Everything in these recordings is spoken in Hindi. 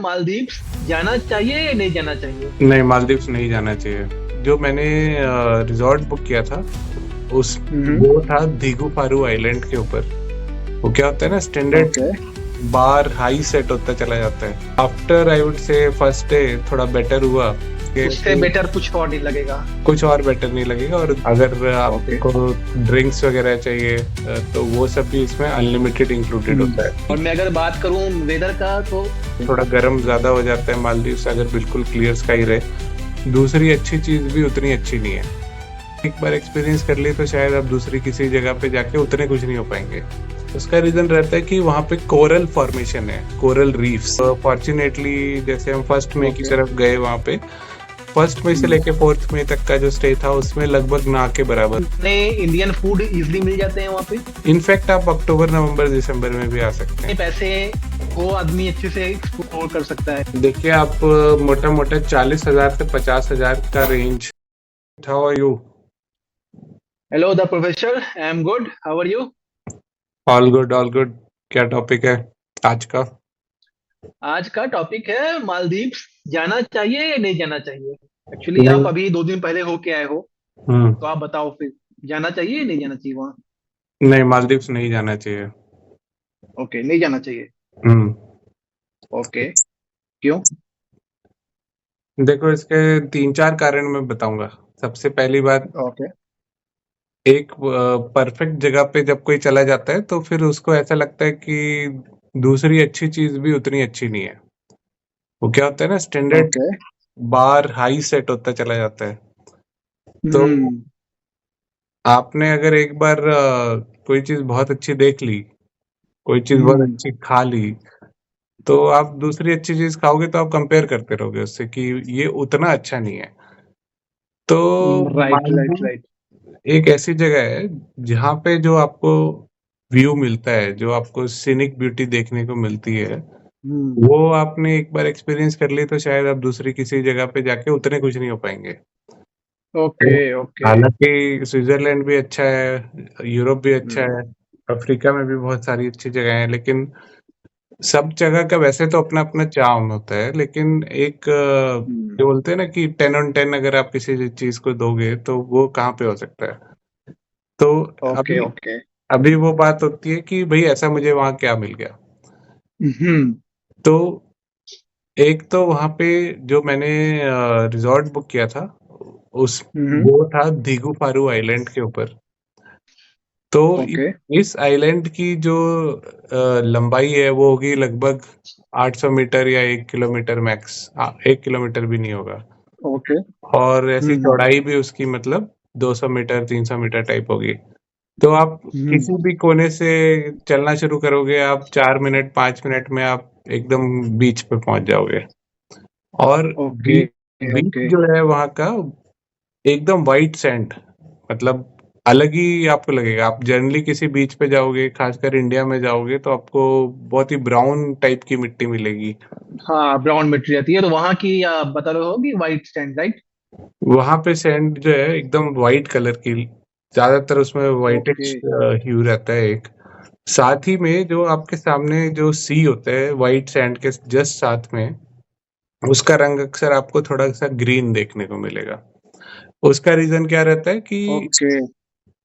मालदीव्स जाना चाहिए या नहीं जाना चाहिए? नहीं, मालदीव्स नहीं जाना चाहिए। जो मैंने रिजॉर्ट बुक किया था उस हम्म। वो था दीगू फारू आइलैंड के ऊपर। वो क्या होता है ना, स्टैंडर्ड ओके। बार हाई सेट होता चला जाता है। After I would say first day थोड़ा बेटर हुआ कि उससे बेटर कुछ और नहीं लगेगा। कुछ और बेटर नहीं लगेगा। और अगर ओके। आपको ड्रिंक्स वगैरह चाहिए तो वो सब भी इसमें अनलिमिटेड इंक्लूडेड होता है। और मैं अगर बात करूं वेदर का तो थोड़ा गर्म ज्यादा हो जाता है मालदीव्स अगर बिल्कुल क्लियर स्काई रहे। दूसरी अच्छी चीज भी उतनी अच्छी नहीं है। एक बार एक्सपीरियंस कर लिए तो शायद आप दूसरी किसी जगह पे जाके उतने कुछ नहीं हो पाएंगे। उसका रीजन रहता है कि वहाँ पे कोरल फॉर्मेशन है, कोरल रीफ्स। फॉर्चुनेटली जैसे हम फर्स्ट मई की ओके। तरफ गए, वहाँ पे फर्स्ट मई से लेके फोर्थ मई तक का जो स्टे था उसमें लगभग ना के बराबर। नए इंडियन फूड इजीली मिल जाते हैं वहाँ पे। इनफैक्ट आप अक्टूबर नवंबर दिसंबर में भी आ सकते इतने हैं। पैसे वो आदमी अच्छे से एक्सप्लोर कर सकता है। देखिए आप मोटा मोटा 40,000 से 50,000 का range. How are you? Hello the professor, I am good, how are you? All good all good. क्या टॉपिक है आज का? आज का टॉपिक है मालदीव्स जाना चाहिए या नहीं जाना चाहिए। एक्चुअली नहीं। आप अभी 2 दिन पहले होके आए हो, हम्म। तो आप बताओ फिर जाना चाहिए या नहीं जाना चाहिए वहाँ। नहीं, मालदीव्स नहीं जाना चाहिए। ओके, नहीं जाना चाहिए। हम्म। ओके, क्यों? देखो, इसके 3-4 कारण मैं बताऊंगा। सबसे पहली बात, ओके। एक परफेक्ट जगह पे जब कोई चला जाता है तो फिर उसको ऐसा लगता है कि दूसरी अच्छी चीज भी उतनी अच्छी नहीं है। वो क्या होता है ना, स्टैंडर्ड ओके। बार हाई सेट होता चला जाता है। तो हम्म। आपने अगर एक बार कोई चीज बहुत अच्छी देख ली, कोई चीज बहुत हम्म। अच्छी खा ली, तो आप दूसरी अच्छी चीज खाओगे तो आप कंपेयर करते रहोगे उससे कि ये उतना अच्छा नहीं है। तो राइट राइट मालदीव राइट। एक ऐसी जगह है जहाँ पे जो आपको व्यू मिलता है, जो आपको सीनिक ब्यूटी देखने को मिलती है, हम्म। वो आपने एक बार एक्सपीरियंस कर ली तो शायद आप दूसरी किसी जगह पे जाके उतने कुछ नहीं हो पाएंगे। ओके तो ओके। हालांकि स्विट्जरलैंड भी अच्छा है, यूरोप भी अच्छा हम्म। है, अफ्रीका में भी बहुत सारी अच्छी जगह है, लेकिन सब जगह का वैसे तो अपना अपना चार्म होता है। लेकिन एक हम्म। जो बोलते हैं ना कि 10 on 10 अगर आप किसी चीज को दोगे तो वो कहाँ पे हो सकता है। तो ओके अभी ओके। अभी वो बात होती है कि भाई ऐसा मुझे वहां क्या मिल गया। हम्म। तो एक तो वहां पे जो मैंने रिजॉर्ट बुक किया था उस हम्म। वो था दीगू फारू आइलैंड के ऊपर। तो ओके इस आइलैंड की जो लंबाई है वो होगी लगभग 800 मीटर या 1 किलोमीटर मैक्स। 1 किलोमीटर भी नहीं होगा। ओके। और ऐसी हम्म। चौड़ाई भी उसकी मतलब 200 मीटर 300 मीटर टाइप होगी। तो आप हम्म। किसी भी कोने से चलना शुरू करोगे, आप 4 मिनट 5 मिनट में आप एकदम बीच पे पहुंच जाओगे। और ओके बीच बीच ओके। जो है वहाँ का एकदम वाइट सैंड, मतलब अलग ही आपको लगेगा। आप जनरली किसी बीच पे जाओगे, खासकर इंडिया में जाओगे, तो आपको बहुत ही ब्राउन टाइप की मिट्टी मिलेगी। हाँ, ब्राउन मिट्टी रहती है, तो वहाँ की आप बता रहे हो कि वाइट स्टैंड, राइट? वहां पे सैंड जो है एकदम वाइट कलर की, ज्यादातर उसमें ओके। वाइटिश ह्यू रहता है एक। साथ ही में जो आपके सामने जो सी होता है वाइट सैंड के जस्ट साथ में, उसका रंग अक्सर आपको थोड़ा सा ग्रीन देखने को मिलेगा। उसका रीजन क्या रहता है कि ओके।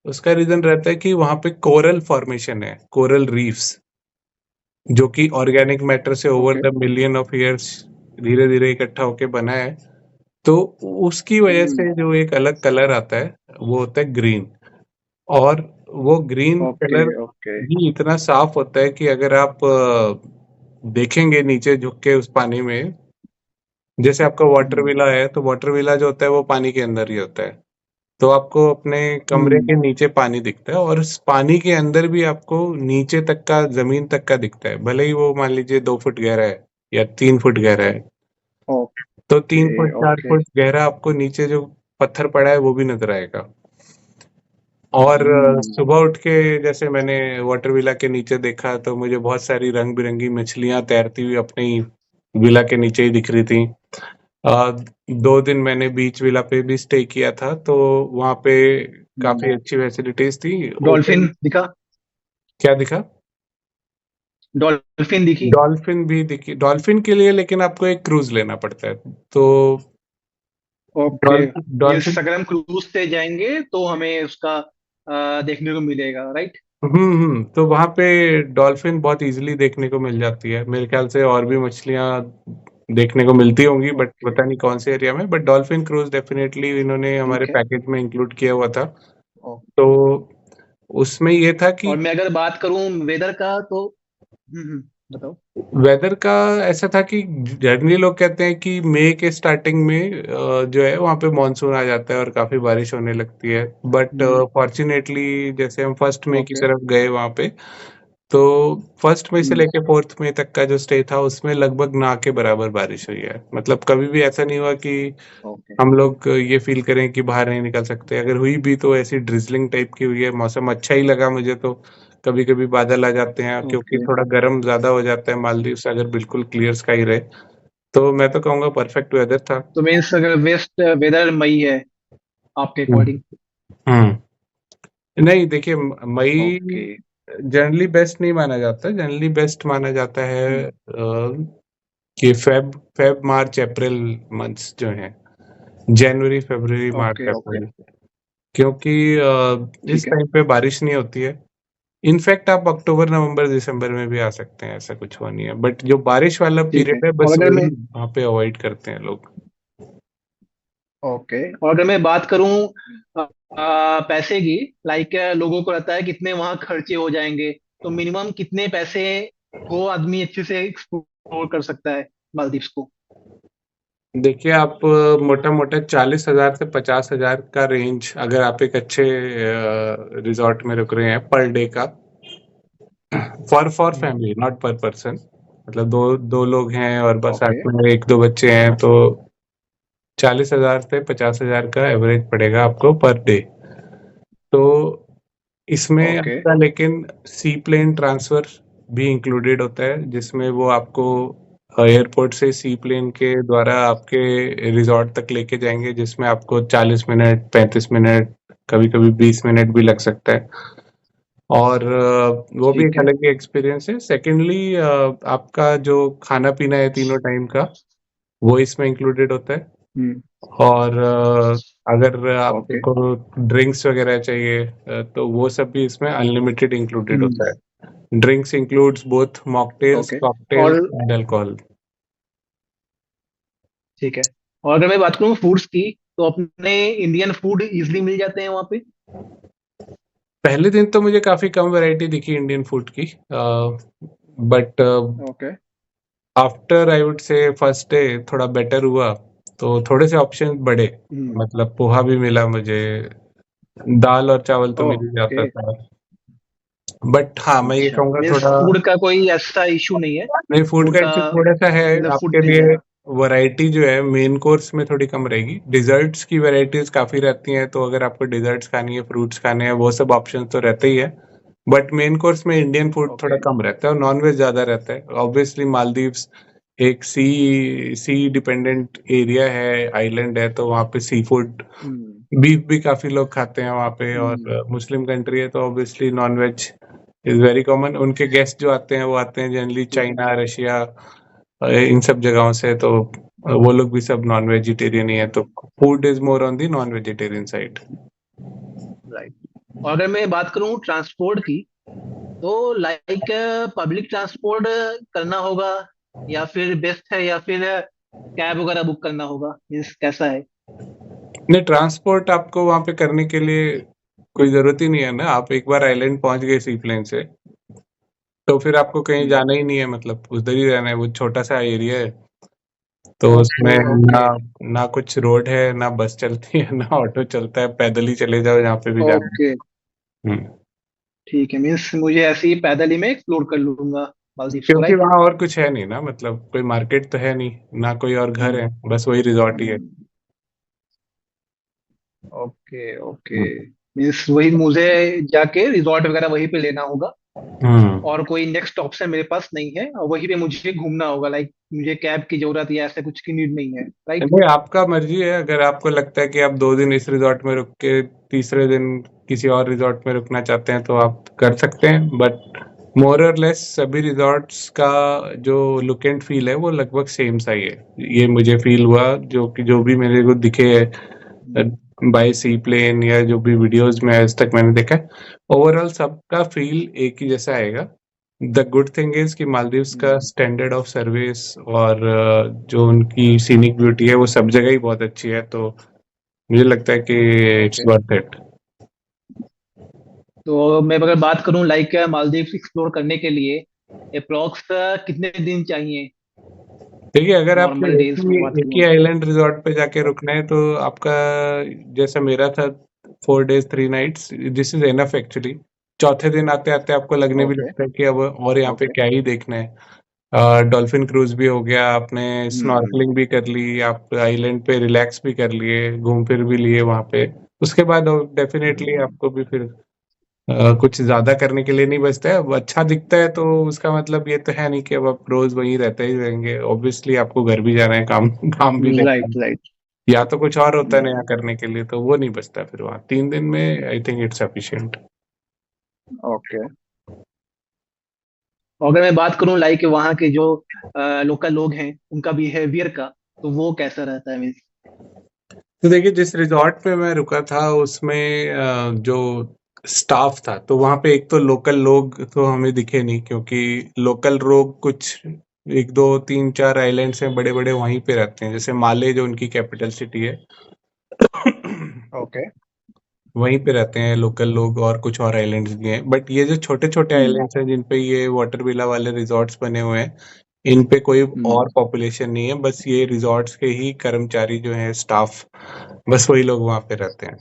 उसका रीजन रहता है कि वहां पे कोरल फॉर्मेशन है, कोरल रीफ्स, जो कि ऑर्गेनिक मैटर से over okay. The million of years धीरे धीरे इकट्ठा होके बना है। तो उसकी वजह हम्म। से जो एक अलग कलर आता है वो होता है ग्रीन। और वो ग्रीन ओके कलर ओके। भी इतना साफ होता है कि अगर आप देखेंगे नीचे झुक के उस पानी में, जैसे आपका वाटर हम्म। विला है तो वाटर विला जो होता है वो पानी के अंदर ही होता है। तो आपको अपने कमरे हम्म। के नीचे पानी दिखता है, और उस पानी के अंदर भी आपको नीचे तक का, जमीन तक का दिखता है, भले ही वो मान लीजिए 2 फुट गहरा है या 3 फुट गहरा है। तो ओके 3 फुट चार ओके। फुट गहरा आपको नीचे जो पत्थर पड़ा है वो भी नजर आएगा। और हम्म। सुबह उठ के जैसे मैंने वाटर विला के नीचे देखा तो मुझे बहुत सारी रंग बिरंगी मछलियां तैरती हुई अपनी विला के नीचे ही दिख रही थी। 2 दिन मैंने बीच विला पे भी स्टे किया था, तो वहाँ पे हम्म। काफी अच्छी फैसिलिटीज थी। Dolphin open. दिखा? क्या दिखा? डॉल्फिन दिखी? डॉल्फिन भी दिखी, डॉल्फिन के लिए लेकिन आपको एक क्रूज लेना पड़ता है। तो ओके। डॉल्फिन मीन्स डॉल्फिन अगर हम क्रूज से जाएंगे तो हमें उसका देखने को मिलेगा, राइट? तो वहां पे डॉल्फिन बहुत इजीली देखने को मिल जाती है। मेरे ख्याल से और भी मछलियां देखने को मिलती होंगी, बट ओके। पता नहीं कौन से एरिया में। बट डॉल्फिन क्रूज डेफिनेटली इन्होंने हमारे ठीक है। पैकेज में इंक्लूड किया हुआ था। ओ, तो उसमें ये था कि और मैं अगर बात करूं वेदर का तो बताओ। वेदर का ऐसा था कि जनरली लोग कहते हैं कि मई के स्टार्टिंग में जो है वहाँ पे मानसून आ जाता है और काफी बारिश होने लगती है। But hmm. फॉर्चुनेटली जैसे हम फर्स्ट मई की ओके। तरफ गए वहाँ पे, तो फर्स्ट मई से हम्म। लेके फोर्थ मई तक का जो स्टे था उसमें लगभग ना के बराबर बारिश हुई है। मतलब कभी भी ऐसा नहीं हुआ कि ओके। हम लोग ये फील करें कि बाहर नहीं निकल सकते। अगर हुई भी तो ऐसी ड्रिजलिंग टाइप की हुई है। मौसम अच्छा ही लगा मुझे तो। कभी कभी बादल आ जाते हैं क्योंकि ओके। थोड़ा गर्म ज्यादा हो जाता है मालदीव से अगर बिल्कुल क्लियर स्काई रहे। तो मैं तो कहूंगा परफेक्ट वेदर था। तो मीन्स अगर वेस्ट वेदर मई है आपके हम्म अकॉर्डिंग? हम्म। नहीं देखिए, मई ओके। जनरली बेस्ट नहीं माना जाता। जनरली बेस्ट माना जाता है हम्म। कि फेब फेब मार्च अप्रैल मंथ्स जो हैं, जनवरी फरवरी मार्च ओके। ओके। अप्रैल। क्योंकि इस ठीक है। टाइम पे बारिश नहीं होती है। इनफैक्ट आप अक्टूबर नवंबर दिसंबर में भी आ सकते हैं, ऐसा कुछ हुआ नहीं है। बट जो बारिश वाला ठीक है। पीरियड है और बस अगर वही मैं वहाँ पे अवॉइड करते हैं लोग। ओके, और अगर मैं बात करूं पैसे की, लाइक लोगों को लगता है कितने वहां खर्चे हो जाएंगे, तो मिनिमम कितने पैसे को आदमी अच्छे से एक्सप्लोर कर सकता है मालदीव्स को? देखिए, आप मोटा मोटा 40,000 से 50,000 का रेंज, अगर आप एक अच्छे रिजॉर्ट में रुक रहे हैं पर डे का, फॉर हम्म। फैमिली नॉट पर पर्सन। मतलब दो दो लोग हैं और बस साथ ओके। में एक दो बच्चे हैं, तो 40,000 से 50,000 का एवरेज पड़ेगा आपको पर डे। तो इसमें ओके। आपका लेकिन सी प्लेन ट्रांसफर भी इंक्लूडेड होता है, जिसमें वो आपको एयरपोर्ट से सी प्लेन के द्वारा आपके रिजॉर्ट तक लेके जाएंगे, जिसमें आपको 40 मिनट 35 मिनट कभी कभी 20 मिनट भी लग सकता है। और वो भी ठीक एक है। अलग ही एक्सपीरियंस है। सेकेंडली, आपका जो खाना पीना है तीनों टाइम का, वो इसमें इंक्लूडेड होता है। हम्म। और अगर ओके। आपको ड्रिंक्स वगैरह चाहिए, तो वो सब भी इसमें अनलिमिटेड इंक्लूडेड हम्म। होता है। Drinks includes both mocktails okay. और कॉकटेल्स एंड अल्कोहल। ठीक है, और अगर मैं बात करूं फूड्स की, तो अपने इंडियन फूड इजीली मिल जाते हैं वहाँ पे? पहले दिन तो मुझे काफी कम वैरायटी दिखी इंडियन फूड की, but okay. After I would say first day थोड़ा बेटर हुआ, तो थोड़े से ऑप्शन बढ़े। हम्म। मतलब पोहा भी मिला मुझे, दाल और चावल तो मिल ही ओके। जाता था। बट हाँ, मैं ये अच्छा, कहूँगा मीन्स थोड़ा, फूड का कोई ऐसा इशू नहीं है? नहीं फूड फूड का का इशू थोड़ा सा है मतलब फूड आपके मिल लिए। जाएगा? वैरायटी जो है मेन कोर्स में थोड़ी कम रहेगी। डिजर्ट्स की वैरायटीज काफी रहती हैं, तो अगर आपको डिजर्ट्स खानी है, फ्रूट्स खाने हैं, वो सब ऑप्शन तो रहते ही है। बट मेन कोर्स में इंडियन फूड थोड़ा ओके। कम रहता है और नॉन वेज ज्यादा रहता है। ऑब्वियसली मालदीव्स एक सी डिपेंडेंट एरिया है, आइलैंड है, तो वहाँ पे सी फूड, हम्म। बीफ भी काफी लोग खाते हैं वहाँ पे। हम्म। और मुस्लिम कंट्री है तो obviously non veg is very common. उनके गेस्ट जो आते हैं वो आते हैं जनरली ठीक है। चाइना, रशिया, इन सब जगहों से। तो वो लोग भी सब नॉन वेजिटेरियन ही है, तो food is more on the non vegetarian side. Right. और अगर मैं बात करूँ ट्रांसपोर्ट की, तो लाइक पब्लिक ट्रांसपोर्ट करना होगा, या फिर बेस्ट है, या फिर कैब वगैरह बुक करना होगा, मीन्स कैसा है? नहीं, ट्रांसपोर्ट आपको वहां पे करने के लिए कोई जरूरत ही नहीं है ना। आप एक बार आइलैंड पहुंच गए सी प्लेन से, तो फिर आपको कहीं हम्म। जाना ही नहीं है। मतलब उधर ही रहना है। वो छोटा सा एरिया है, तो ओके। उसमें ना ओके। ना कुछ रोड है, ना बस चलती है, ना ऑटो चलता है। पैदल ही चले जाओ जहाँ पे भी जाना ओके। है। ठीक है, मीन्स मुझे ऐसे ही पैदल ही मैं एक्सप्लोर कर लूंगा मालदीव्स को, क्योंकि राइट? वहां और कुछ है नहीं ना। मतलब कोई मार्केट तो है नहीं, ना कोई और घर हम्म। है, बस वही रिजॉर्ट ही है। हम्म। ओके। ओके, मीन्स वही मुझे जाके रिजॉर्ट वगैरह वहीं पे लेना होगा, हम्म और कोई नेक्स्ट ऑप्शन मेरे पास नहीं है, और वहीं पे मुझे घूमना होगा, लाइक मुझे कैब की जरूरत या ऐसा कुछ की नीड नहीं है, राइट? नहीं, आपका मर्जी है। अगर आपको लगता है कि आप 2 दिन इस रिजॉर्ट में रुक के तीसरे दिन किसी और रिजॉर्ट में रुकना चाहते हैं तो आप कर सकते हैं। बट मोर और लेस सभी रिजॉर्ट्स का जो लुक एंड फील है वो लगभग सेम सा ही है, ये मुझे फील हुआ, जो कि जो भी मेरे को दिखे है बाय सी प्लेन या जो भी वीडियोस में आज तक मैंने देखा है, ओवरऑल सबका फील एक ही जैसा आएगा। द गुड थिंग इज कि मालदीव्स का स्टैंडर्ड ऑफ सर्विस और जो उनकी सीनिक ब्यूटी है वो सब जगह ही बहुत अच्छी है, तो मुझे लगता है कि इट्स ओके। Worth it. तो मैं अगर बात करूं लाइक मालदीव एक्सप्लोर करने के लिए अप्रोक्स कितने दिन चाहिए? देखिए, अगर आपको नॉर्मल डेज में बात एक ही करूं। आइलैंड रिजॉर्ट पे जाके रुकना है तो आपका, जैसा मेरा था, 4 days 3 nights, this is enough actually. चौथे दिन आते आते आपको लगने भी ओके। लगता है कि अब और यहाँ पे ओके। क्या ही देखना है। डॉल्फिन क्रूज भी हो गया, आपने हम्म। स्नॉर्कलिंग भी कर ली, आप आइलैंड पे रिलैक्स भी कर लिए, घूम फिर भी लिए वहाँ पे। उसके बाद डेफिनेटली हम्म। आपको भी फिर कुछ ज्यादा करने के लिए नहीं बचता है। अब अच्छा दिखता है तो उसका मतलब ये तो है नहीं कि अब आप रोज वहीं रहते ही रहेंगे, ऑब्वियसली आपको घर भी जाना है, काम काम भी करना राइट, है, राइट। या तो कुछ और होता है नया करने के लिए, तो वो नहीं बचता फिर वहाँ 3 दिन में। I think it's sufficient. Okay. अगर मैं बात करूं लाइक वहाँ के जो लोकल लोग हैं उनका बिहेवियर का, तो वो कैसा रहता है मीन्स? तो देखिए, जिस रिजॉर्ट पे मैं रुका था उसमें जो स्टाफ था, तो वहाँ पे एक तो लोकल लोग तो हमें दिखे नहीं, क्योंकि लोकल लोग कुछ एक दो तीन चार आइलैंड्स हैं बड़े बड़े, वहीं पे रहते हैं, जैसे माले जो उनकी कैपिटल सिटी है ओके। वहीं पे रहते हैं लोकल लोग, और कुछ और आइलैंड्स भी हैं, बट ये जो छोटे छोटे हम्म। आइलैंड्स हैं जिन पे ये वाटर विला वाले रिजॉर्ट्स बने हुए हैं, इन पे कोई हम्म। और पॉपुलेशन नहीं है, बस ये रिजॉर्ट्स के ही कर्मचारी जो हैं, स्टाफ, बस वही लोग वहाँ पे रहते हैं।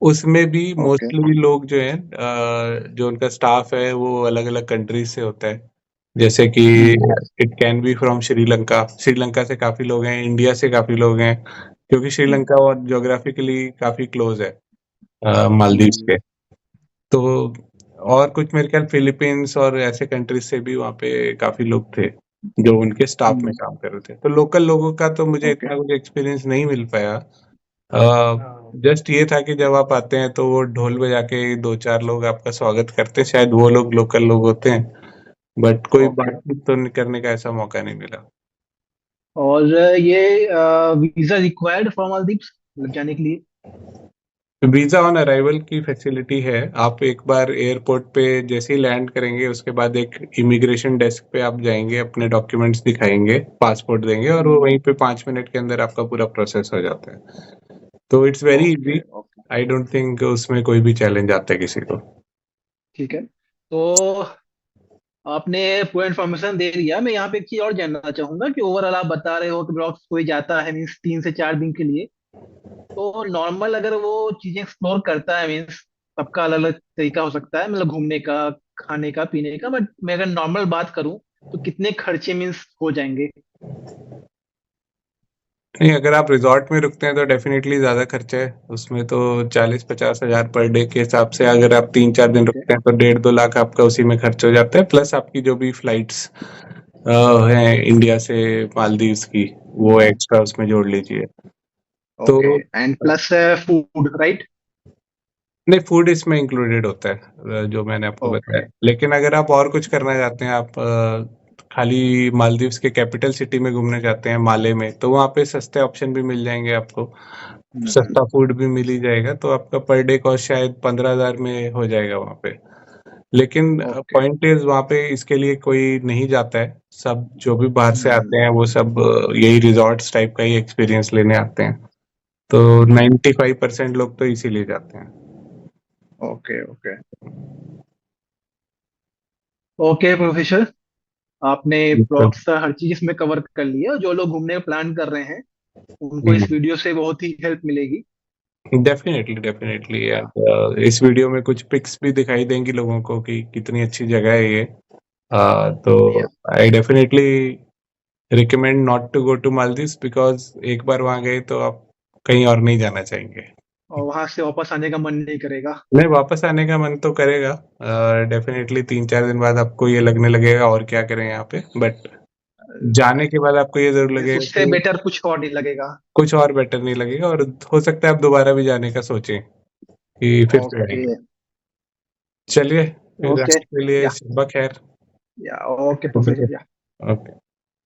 उसमें भी ओके। मोस्टली लोग जो हैं, जो उनका स्टाफ है वो अलग अलग कंट्रीज से होता है, जैसे कि hmm. It can be from Sri Lanka, Sri Lanka से काफी लोग हैं, इंडिया से काफी लोग हैं, क्योंकि श्रीलंका और ज्योग्राफिकली काफी क्लोज है मालदीव्स हम्म। के। तो और कुछ मेरे ख्याल फिलीपींस और ऐसे कंट्रीज से भी वहाँ पे काफी लोग थे जो उनके स्टाफ में हम्म। काम कर रहे थे, तो लोकल लोगों का तो मुझे ओके। इतना कुछ एक्सपीरियंस नहीं मिल पाया। जस्ट ये था कि जब आप आते हैं तो वो ढोल बजा के दो चार लोग आपका स्वागत करते हैं, शायद वो लोग लोकल लोग होते हैं, बट कोई ओके। बातचीत तो करने का ऐसा मौका नहीं मिला। और ये वीजा रिक्वायर्ड फॉर मालदीव्स मतलब जाने के लिए? वीजा ऑन अराइवल की फैसिलिटी है। आप एक बार एयरपोर्ट पे जैसे ही लैंड करेंगे उसके बाद एक इमिग्रेशन डेस्क पे आप जाएंगे, अपने डॉक्यूमेंट्स दिखाएंगे, पासपोर्ट देंगे, और वो हम्म। वहीं पे 5 मिनट के अंदर आपका पूरा प्रोसेस हो जाता है। तो it's very okay. Easy. Okay. I don't think उसमें कोई भी चैलेंज आता है किसी को। ठीक है। तो आपने पूरा इन्फॉर्मेशन दे दिया। मैं यहाँ पे एक चीज और जानना चाहूंगा कि ओवरऑल आप बता रहे हो कि ब्लॉग्स कोई जाता है मीन्स 3 से 4 दिन के लिए, तो नॉर्मल अगर वो चीजें एक्सप्लोर करता है मीन्स सबका अलग अलग तरीका हो सकता है मतलब घूमने का, खाने का, पीने का, बट मैं अगर नॉर्मल बात करूं तो कितने खर्चे मीन्स हो जाएंगे? नहीं, अगर आप रिजॉर्ट में रुकते हैं तो डेफिनेटली ज्यादा खर्चा है, उसमें तो 40-50 हजार पर डे के हिसाब से, अगर आप 3-4 दिन ओके। रुकते हैं तो 1.5-2 लाख आपका उसी में खर्च हो जाता है, प्लस आपकी जो भी फ्लाइट्स हैं इंडिया से मालदीव्स की, वो एक्स्ट्रा उसमें जोड़ लीजिए। तो okay. And plus food, right? नहीं, फूड इसमें इंक्लूडेड होता है, जो मैंने आपको ओके। बताया, लेकिन अगर आप और कुछ करना चाहते हैं, आप खाली मालदीव्स के कैपिटल सिटी में घूमने जाते हैं माले में, तो वहाँ पे सस्ते ऑप्शन भी मिल जाएंगे आपको, सस्ता फूड भी मिल ही जाएगा, तो आपका पर डे कॉस्ट शायद 15 हजार में हो जाएगा वहाँ पे। लेकिन ओके। पॉइंट इज वहाँ पे इसके लिए कोई नहीं जाता है, सब जो भी बाहर से आते हैं वो सब यही रिजॉर्ट्स टाइप का ही एक्सपीरियंस लेने आते हैं, तो 95% लोग तो इसीलिए जाते हैं। ओके। ओके। ओके प्रोफेसर, आपने बिल्कुल। प्लॉट्स हर चीज इसमें कवर कर लिया। जो लोग घूमने का प्लान कर रहे हैं उनको हम्म। इस वीडियो से बहुत ही हेल्प मिलेगी। डेफिनेटली डेफिनेटली यार, इस वीडियो में कुछ पिक्स भी दिखाई देंगी लोगों को कि कितनी अच्छी जगह है ये। तो yeah. I definitely recommend not to go to Maldives, because एक बार वहां गए तो आप कहीं और नहीं जाना चाहेंगे। और वहां से वापस आने का मन नहीं करेगा। नहीं, वापस आने का मन तो करेगा, डेफिनेटली 3-4 दिन बाद आपको ये लगने लगेगा और क्या करें यहाँ पे, बट जाने के बाद आपको ये जरूर लगेगा उससे कि बेटर कुछ और नहीं लगेगा। कुछ और बेटर नहीं लगेगा, और हो सकता है आप दोबारा भी जाने का सोचें कि फिर से ओके। आएंगे। चलिए, फिर ओके। आज के लिए या। शब्बा खैर। या ओके प्रोफेसर या ओके।